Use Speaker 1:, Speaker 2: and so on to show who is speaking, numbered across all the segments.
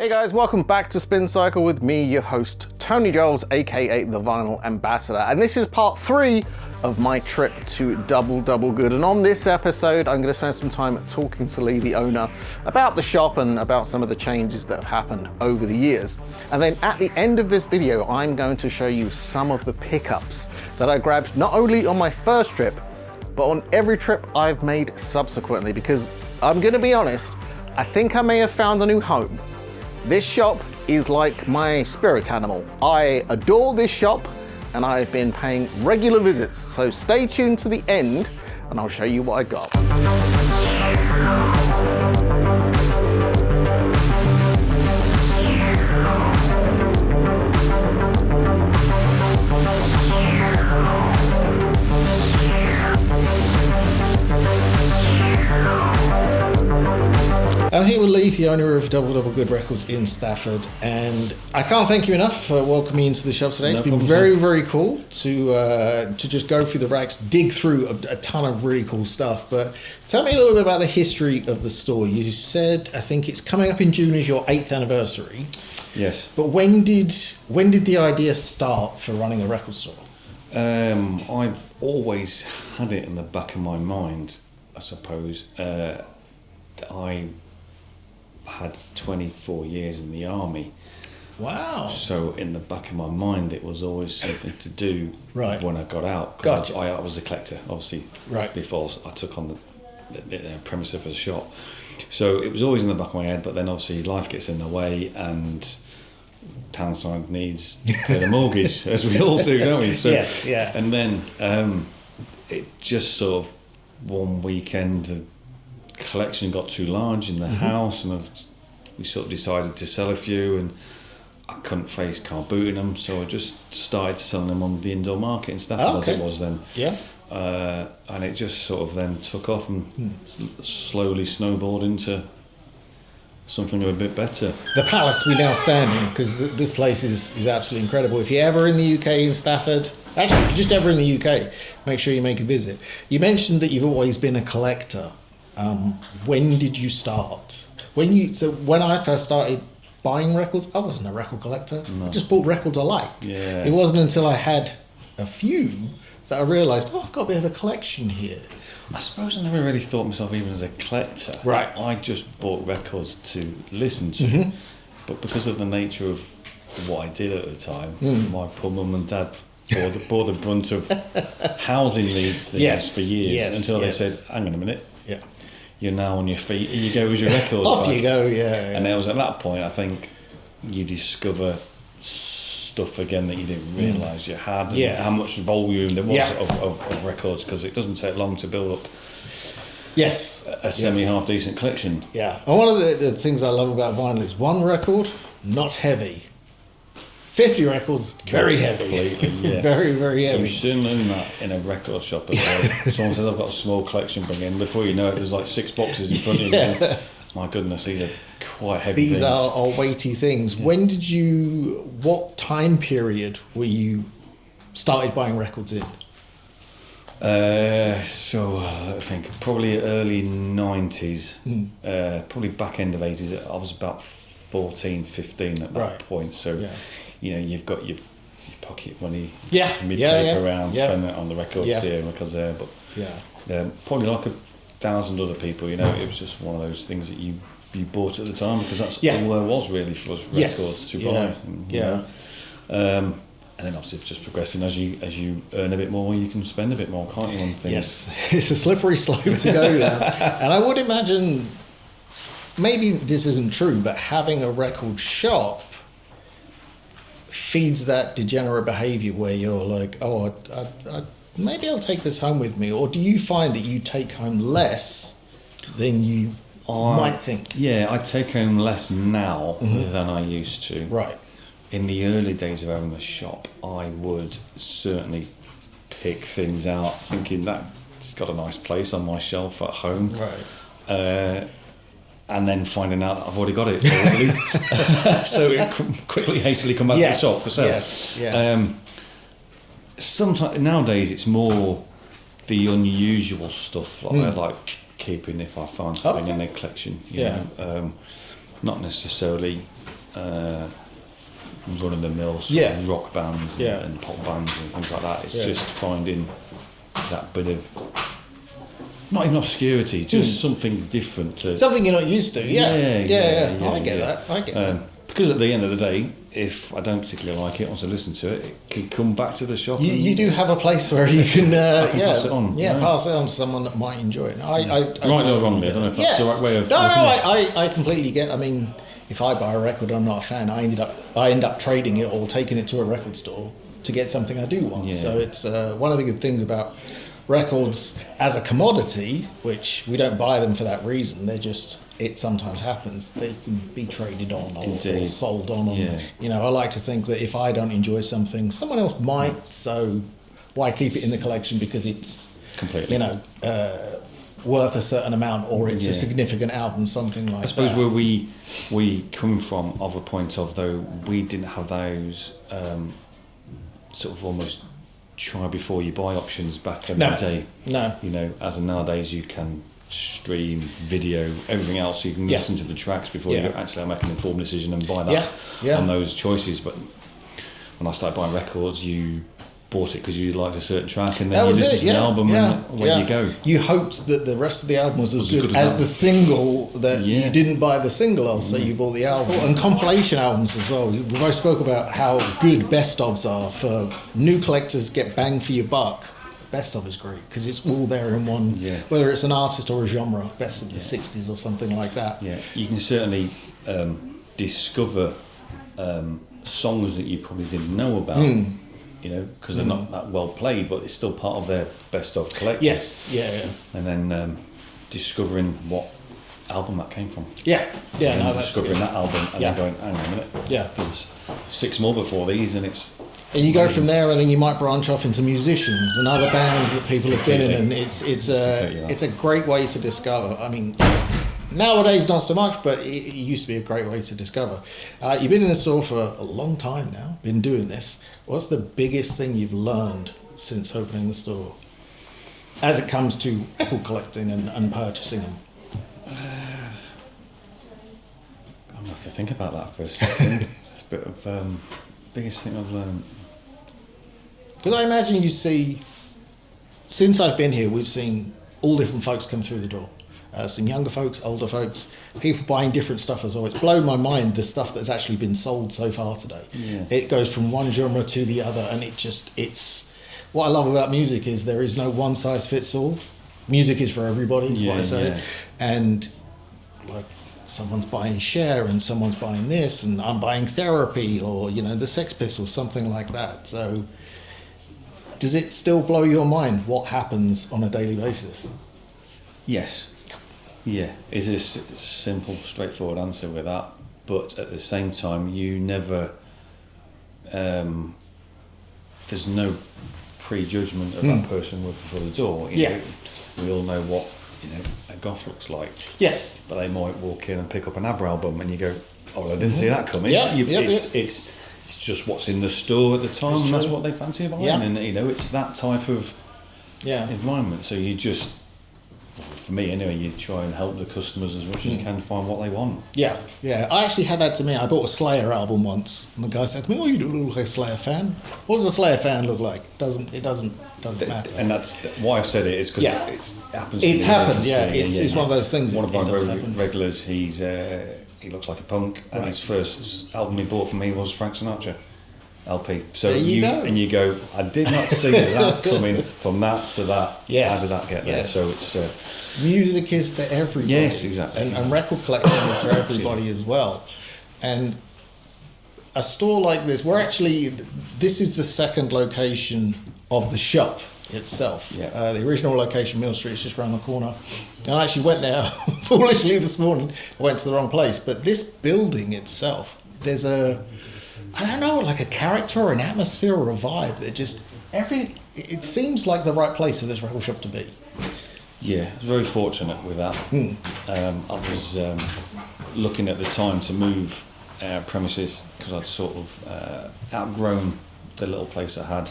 Speaker 1: Hey guys, welcome back to Spin Cycle with me, your host, Tony Jones, aka the Vinyl Ambassador. And this is part 3 of my trip to Double Good. And on this episode, I'm going to spend some time talking to Lee, the owner, about the shop and about some of the changes that have happened over the years. And then at the end of this video, I'm going to show you some of the pickups that I grabbed not only on my first trip, but on every trip I've made subsequently. Because I'm going to be honest, I think I may have found a new home. This shop is like my spirit animal. I adore this shop and I've been paying regular visits. So stay tuned to the end and I'll show you what I got. I'm here with Lee, the owner of Double Good Records in Stafford, and I can't thank you enough for welcoming me into the shop today. It's been very cool to just go through the racks, dig through a ton of really cool stuff. But tell me a little bit about the history of the store. You said, I think it's coming up in June is your 8th anniversary.
Speaker 2: Yes.
Speaker 1: But when did the idea start for running a record store?
Speaker 2: I've always had it in the back of my mind, I suppose. I had 24 years in the army.
Speaker 1: Wow.
Speaker 2: So in the back of my mind it was always something to do when I got out.
Speaker 1: Gotcha.
Speaker 2: I was a collector, obviously, before I took on the premises of the shop. So it was always in the back of my head, but then obviously life gets in the way and Townside needs to pay the mortgage, as we all do, don't we? So,
Speaker 1: yes, yeah.
Speaker 2: And then it just sort of one weekend, the collection got too large in the house, and we sort of decided to sell a few, and I couldn't face car booting them, so I just started selling them on the indoor market in Stafford, as it was then.
Speaker 1: Yeah.
Speaker 2: And it just sort of then took off and slowly snowballed into something a bit better.
Speaker 1: The Palace we now stand in, because this place is absolutely incredible. If you're ever in the UK in Stafford, actually if you're just ever in the UK, make sure you make a visit. You mentioned that you've always been a collector. When did you start? When I first started buying records, I wasn't a record collector. No. I just bought records I liked.
Speaker 2: Yeah.
Speaker 1: It wasn't until I had a few that I realised, I've got a bit of a collection here.
Speaker 2: I suppose I never really thought of myself even as a collector.
Speaker 1: Right.
Speaker 2: I just bought records to listen to, but because of the nature of what I did at the time, my poor mum and dad bore the brunt of housing these things for years until they said, hang on a minute.
Speaker 1: Yeah.
Speaker 2: You're now on your feet, here you go with your records
Speaker 1: Off
Speaker 2: back.
Speaker 1: you go, yeah.
Speaker 2: And it was at that point, I think, you discover stuff again that you didn't realise you had, and how much volume there was of records, because it doesn't take long to build up a semi-half decent collection.
Speaker 1: Yeah, and one of the things I love about vinyl is one record, not heavy. 50 records, very heavy.
Speaker 2: Yeah.
Speaker 1: Very heavy.
Speaker 2: You soon learn that in a record shop as well. Someone says, I've got a small collection, bring in. Before you know it, there's like 6 boxes in front of you. My goodness, these are quite heavy things.
Speaker 1: These are weighty things. When did what time period were you started buying records in?
Speaker 2: I think probably early 90s, probably back end of 80s. I was about 14, 15 at that point. So, you know, you've got your pocket money, mid-paper around, spending it on the records here and records there. But probably like 1,000 other people, you know, it was just one of those things that you bought at the time, because that's all there was really for us records to buy. And, and then obviously just progressing as you earn a bit more, you can spend a bit more, can't you, on things?
Speaker 1: Yes, it's a slippery slope to go down. And I would imagine, maybe this isn't true, but having a record shop feeds that degenerate behaviour where you're like, oh, maybe I'll take this home with me. Or do you find that you take home less than you might think?
Speaker 2: Yeah, I take home less now than I used to.
Speaker 1: Right.
Speaker 2: In the early days of having the shop, I would certainly pick things out thinking that it's got a nice place on my shelf at home.
Speaker 1: Right.
Speaker 2: And then finding out that I've already got it already. So quickly, hastily come back to the shop for sale.
Speaker 1: Yes.
Speaker 2: Sometimes nowadays it's more the unusual stuff like I like keeping if I find something in their collection. You know, not necessarily run-of-the-mill sort of rock bands and pop bands and things like that. It's just finding that bit of, not even obscurity, just something different.
Speaker 1: Something you're not used to. I get that. I get that.
Speaker 2: Because at the end of the day, if I don't particularly like it, once I listen to it, it can come back to the shop.
Speaker 1: You do have a place where you can,
Speaker 2: pass it on.
Speaker 1: Pass it on to someone that might enjoy it.
Speaker 2: Right or wrongly, I don't know if that's the right way of.
Speaker 1: I completely get. I mean, if I buy a record, I'm not a fan. I end up trading it or taking it to a record store to get something I do want. Yeah. So it's one of the good things about records as a commodity, which we don't buy them for that reason. They're just. It sometimes happens. They can be traded on or sold on. I like to think that if I don't enjoy something, someone else might. So why keep it in the collection because it's
Speaker 2: completely,
Speaker 1: worth a certain amount or it's a significant album, something like that.
Speaker 2: I suppose where we come from of a point of, though, we didn't have those sort of almost try before you buy options back in the day. No. As in nowadays you can stream, video, everything else, so you can listen to the tracks before you actually make an informed decision and buy that on those choices. But when I started buying records, you bought it because you liked a certain track, and then you listened to the album and away you go.
Speaker 1: You hoped that the rest of the album was as good as the single, that you didn't buy the single, so you bought the album. And compilation albums as well. We both spoke about how good best ofs are for new collectors. Get bang for your buck. Best of is great because it's all there in one, whether it's an artist or a genre, best of the 60s or something like that.
Speaker 2: Yeah, you can certainly discover songs that you probably didn't know about, because they're not that well played, but it's still part of their best of collection.
Speaker 1: Yes,
Speaker 2: And then discovering what album that came from.
Speaker 1: Discovering
Speaker 2: that album and then going, hang on a minute, there's 6 more before these, and it's.
Speaker 1: And you go from there, and then you might branch off into musicians and other bands that people have been in, and it's a great way to discover. I mean, nowadays not so much, but it used to be a great way to discover. You've been in the store for a long time now, been doing this. What's the biggest thing you've learned since opening the store, as it comes to record collecting and purchasing them?
Speaker 2: I'll have to think about that for a second. It's a bit of biggest thing I've learned.
Speaker 1: Because I imagine you see, since I've been here, we've seen all different folks come through the door. Some younger folks, older folks, people buying different stuff as well. It's blown my mind, the stuff that's actually been sold so far today. Yeah. It goes from one genre to the other, and it's what I love about music is there is no one size fits all. Music is for everybody, is what I say. And like, someone's buying Cher and someone's buying this, and I'm buying Therapy or the Sex Pistols, something like that. So does it still blow your mind what happens on a daily basis?
Speaker 2: Yes. Yeah, it's a simple, straightforward answer with that, but at the same time you never there's no prejudgment of that person walking through the door. You know, we all know what a goth looks like.
Speaker 1: Yes.
Speaker 2: But they might walk in and pick up an ABBA album and you go, oh, well, I didn't see that coming. It's just what's in the store at the time, and that's what they fancy buying. And it's that type of environment. So you just, for me anyway, you try and help the customers as much as you can find what they want. Yeah.
Speaker 1: I actually had that to me. I bought a Slayer album once, and the guy said to me, "Oh, you don't look like a Slayer fan. What does a Slayer fan look like? It doesn't matter."
Speaker 2: And that's why I've said it is because it happens.
Speaker 1: It's happened. It's one of those things.
Speaker 2: One of my regulars, he looks like a punk, and his first album he bought for me was Frank Sinatra LP. So you go, I did not see that coming from that to that. Yes. How did that get there? So it's
Speaker 1: music is for everybody.
Speaker 2: Yes, exactly.
Speaker 1: And record collecting is for everybody as well. And a store like this, this is the second location of the shop itself. The original location, Mill Street, is just around the corner. And I actually went there foolishly this morning. I went to the wrong place. But this building itself, there's a character or an atmosphere or a vibe that it seems like the right place for this record shop to be.
Speaker 2: Yeah, I was very fortunate with that. I was looking at the time to move premises because I'd sort of outgrown the little place I had.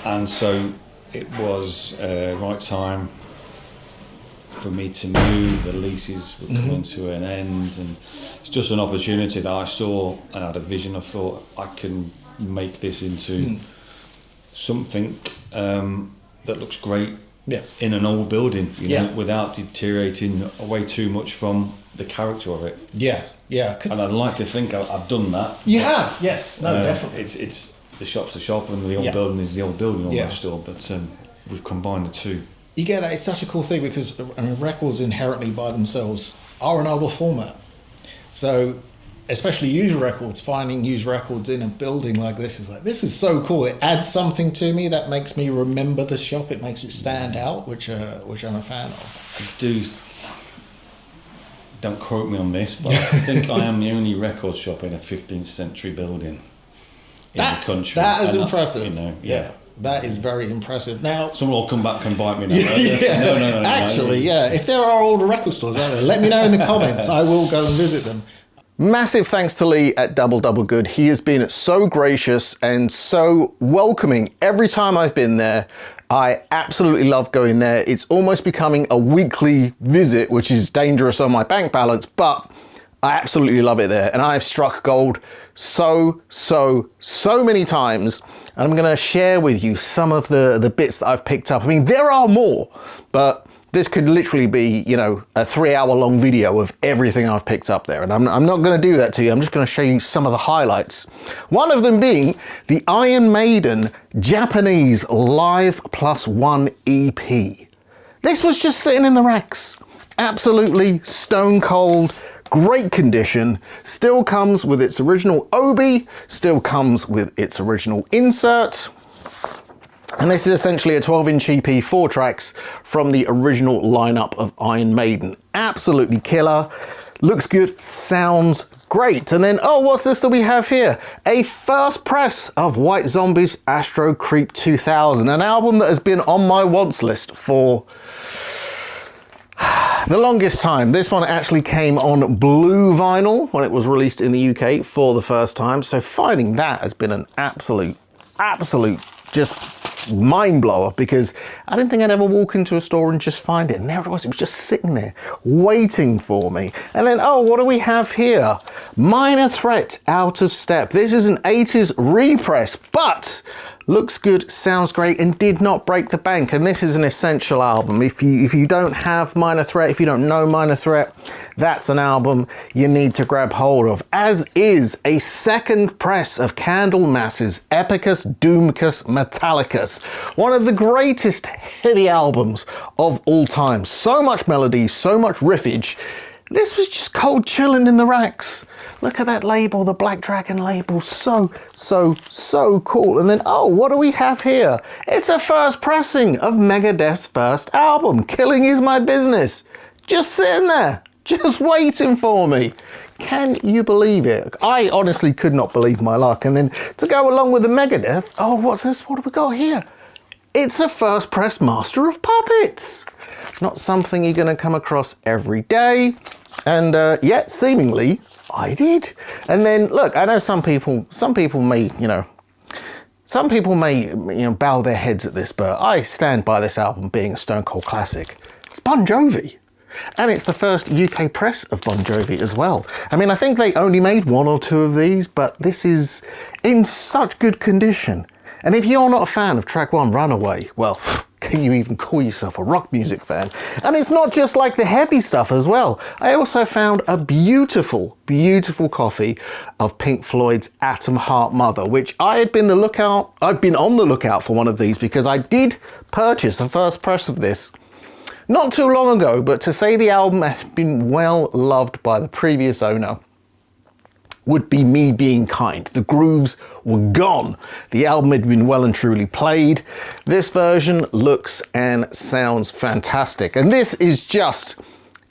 Speaker 2: And so it was right time. for me to move. The leases were coming to an end, and it's just an opportunity that I saw and had a vision. I thought I can make this into something that looks great in an old building, you know, without deteriorating away too much from the character of it.
Speaker 3: Yeah.
Speaker 2: And I'd like to think I've done that.
Speaker 3: You have, yes, no, definitely.
Speaker 2: It's the shop's the shop, and the old building is the old building almost still. But we've combined the two.
Speaker 3: You get that. It's such a cool thing because records inherently by themselves are an older format. So, especially used records, finding used records in a building like this is so cool. It adds something to me that makes me remember the shop. It makes it stand out, which I'm a fan of.
Speaker 2: Don't quote me on this, but I think I am the only record shop in a 15th century building in the country.
Speaker 3: That is impressive.
Speaker 2: You know,
Speaker 3: that is very impressive. Now,
Speaker 2: someone will come back and bite me now. No.
Speaker 3: Actually, if there are older record stores out there, let me know in the comments. I will go and visit them.
Speaker 1: Massive thanks to Lee at Double Double Good. He has been so gracious and so welcoming every time I've been there. I absolutely love going there. It's almost becoming a weekly visit, which is dangerous on my bank balance, but I absolutely love it there. And I've struck gold so many times. And I'm gonna share with you some of the bits that I've picked up. I mean, there are more, but this could literally be, you know, a 3-hour-long video of everything I've picked up there. And I'm not going to do that to you. I'm just going to show you some of the highlights. One of them being the Iron Maiden Japanese Live +1 EP. This was just sitting in the racks. Absolutely stone cold, great condition. Still comes with its original obi, still comes with its original insert. And this is essentially a 12-inch EP, 4 tracks from the original lineup of Iron Maiden. Absolutely killer. Looks good, sounds great. And then, what's this that we have here? A first press of White Zombie's Astro Creep 2000, an album that has been on my wants list for the longest time. This one actually came on blue vinyl when it was released in the UK for the first time. So finding that has been an absolute just mind blower, because I didn't think I'd ever walk into a store and just find it. And there it was just sitting there waiting for me. And then, what do we have here? Minor Threat, Out of Step. This is an 80s repress, but looks good, sounds great, and did not break the bank. And this is an essential album. If you don't have Minor Threat, if you don't know Minor Threat, that's an album you need to grab hold of. As is a second press of Candlemass's Epicus Doomicus Metallicus, one of the greatest heavy albums of all time. So much melody, so much riffage. This was just cold chilling in the racks. Look at that label, the Black Dragon label. So cool. And then, what do we have here? It's a first pressing of Megadeth's first album, Killing Is My Business. Just sitting there, just waiting for me. Can you believe it? I honestly could not believe my luck. And then to go along with the Megadeth, what's this? What do we got here? It's a first press Master of Puppets. Not something you're going to come across every day. And yet, seemingly, I did. And then, look, I know some people may, bow their heads at this, but I stand by this album being a stone cold classic. It's Bon Jovi. And it's the first UK press of Bon Jovi as well. I mean, I think they only made 1 or 2 of these, but this is in such good condition. And if you're not a fan of track 1, Runaway, well, can you even call yourself a rock music fan? And it's not just like the heavy stuff as well. I also found a beautiful copy of Pink Floyd's Atom Heart Mother, which I've been on the lookout for one of these, because I did purchase a first press of this not too long ago, but to say the album had been well loved by the previous owner would be me being kind. The grooves were gone. The album had been well and truly played. This version looks and sounds fantastic. And this is just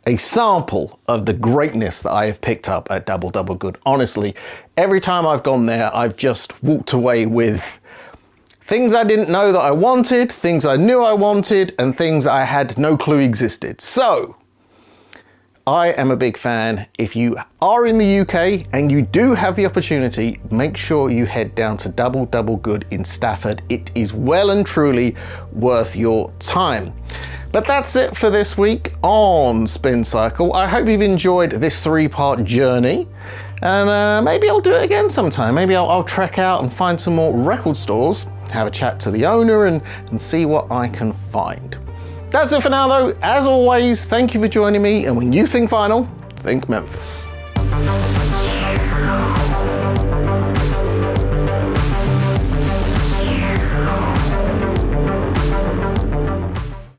Speaker 1: a sample of the greatness that I have picked up at Double Double Good. Honestly, every time I've gone there, I've just walked away with things I didn't know that I wanted, things I knew I wanted, and things I had no clue existed. So, I am a big fan. If you are in the UK and you do have the opportunity, make sure you head down to Double Double Good in Stafford. It is well and truly worth your time. But that's it for this week on Spin Cycle. I hope you've enjoyed this 3-part journey, and maybe I'll do it again sometime. Maybe I'll trek out and find some more record stores, have a chat to the owner and see what I can find. That's it for now though. As always, thank you for joining me, and when you think vinyl, think Memphis.